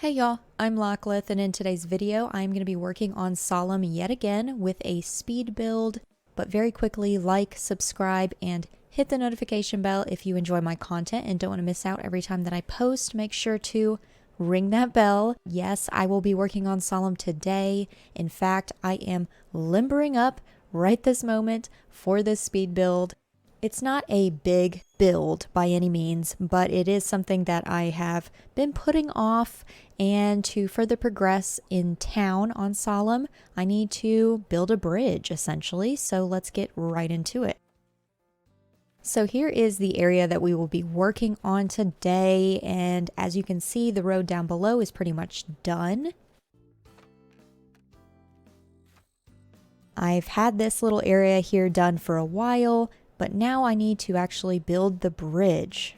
Hey y'all, I'm Lachlan, and in today's video I'm going to be working on Solime yet again with a speed build, but very quickly like, subscribe, and hit the notification bell if you enjoy my content and don't want to miss out every time that I post. Make sure to ring that bell. Yes, I will be working on Solime today. In fact, I am limbering up right this moment for this speed build. It's not a big build by any means, but it is something that I have been putting off, and to further progress in town on Solime, I need to build a bridge essentially, so let's get right into it. So here is the area that we will be working on today, and as you can see, the road down below is pretty much done. I've had this little area here done for a while, but now I need to actually build the bridge.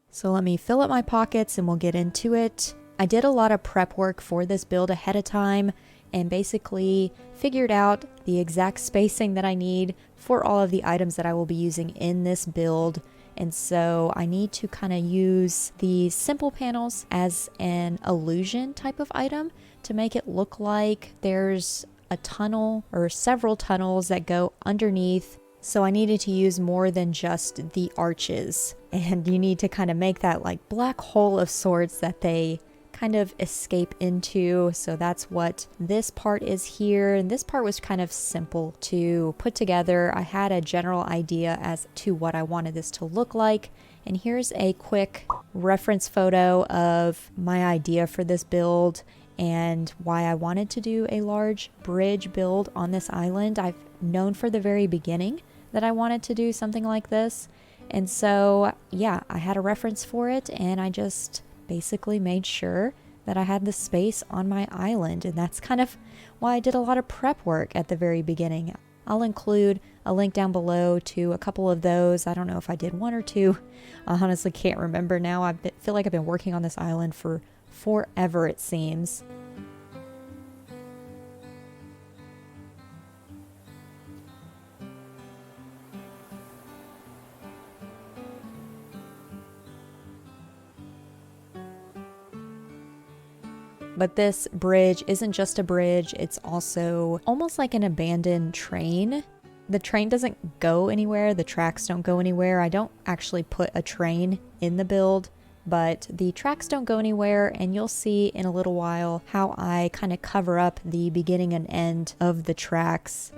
So let me fill up my pockets and we'll get into it. I did a lot of prep work for this build ahead of time and basically figured out the exact spacing that I need for all of the items that I will be using in this build. And so I need to kind of use the simple panels as an illusion type of item to make it look like there's a tunnel or several tunnels that go underneath. So I needed to use more than just the arches, and you need to kind of make that like black hole of sorts that they kind of escape into. So that's what this part is here, and this part was kind of simple to put together. I had a general idea as to what I wanted this to look like, and here's a quick reference photo of my idea for this build and why I wanted to do a large bridge build on this island. I've known for the very beginning that I wanted to do something like this, and so yeah, I had a reference for it, and I just basically made sure that I had the space on my island, and that's kind of why I did a lot of prep work at the very beginning. I'll include a link down below to a couple of those. I don't know if I did one or two. I honestly can't remember now. Feel like I've been working on this island for forever, it seems. But this bridge isn't just a bridge, it's also almost like an abandoned train. The train doesn't go anywhere, the tracks don't go anywhere. I don't actually put a train in the build, but the tracks don't go anywhere, and you'll see in a little while how I kind of cover up the beginning and end of the tracks.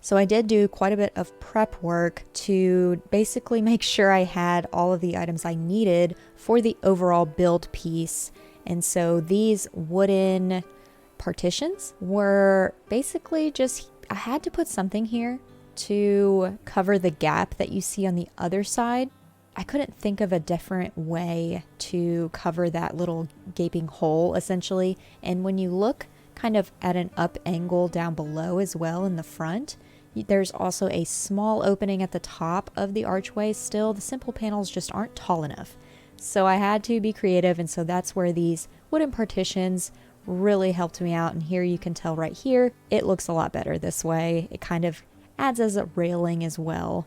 So I did do quite a bit of prep work to basically make sure I had all of the items I needed for the overall build piece. And so these wooden partitions were basically just, I had to put something here to cover the gap that you see on the other side. I couldn't think of a different way to cover that little gaping hole essentially. And when you look kind of at an up angle down below as well in the front, there's also a small opening at the top of the archway still. The simple panels just aren't tall enough. So I had to be creative, and so that's where these wooden partitions really helped me out. And here you can tell right here, it looks a lot better this way. It kind of adds as a railing as well.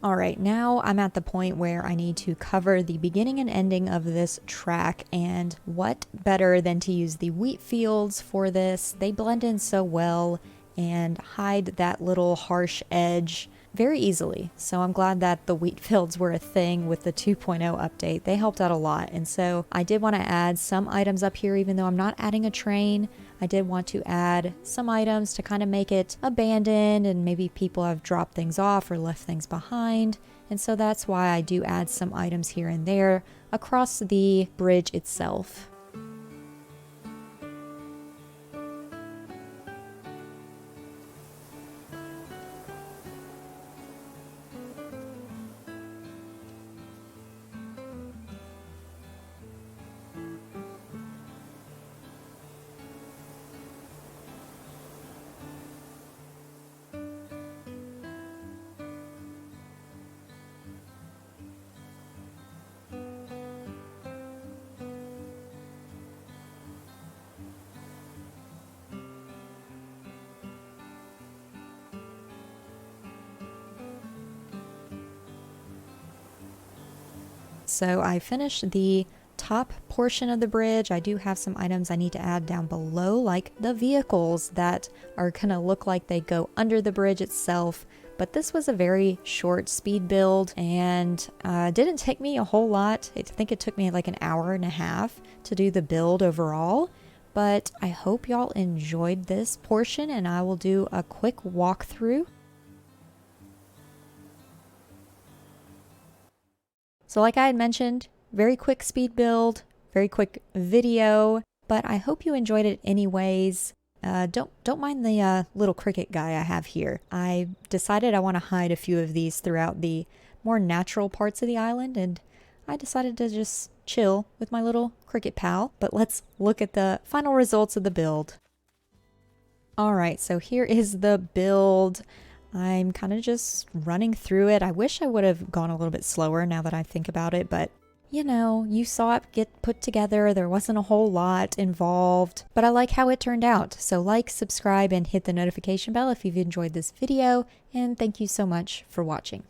Alright, now I'm at the point where I need to cover the beginning and ending of this track, and what better than to use the wheat fields for this? They blend in so well and hide that little harsh edge very easily. So I'm glad that the wheat fields were a thing with the 2.0 update. They helped out a lot, and so I did want to add some items up here even though I'm not adding a train. I did want to add some items to kind of make it abandoned, and maybe people have dropped things off or left things behind. And so that's why I do add some items here and there across the bridge itself. So I finished the top portion of the bridge. I do have some items I need to add down below, like the vehicles that are gonna look like they go under the bridge itself. But this was a very short speed build, and didn't take me a whole lot. I think it took me like an hour and a half to do the build overall. But I hope y'all enjoyed this portion, and I will do a quick walkthrough. So like I had mentioned, very quick speed build, very quick video, but I hope you enjoyed it anyways. Don't mind the little cricket guy I have here. I decided I want to hide a few of these throughout the more natural parts of the island, and I decided to just chill with my little cricket pal. But let's look at the final results of the build. Alright, so here is the build. I'm kind of just running through it. I wish I would have gone a little bit slower now that I think about it, but you know, you saw it get put together. There wasn't a whole lot involved, but I like how it turned out. So like, subscribe, and hit the notification bell if you've enjoyed this video, and thank you so much for watching.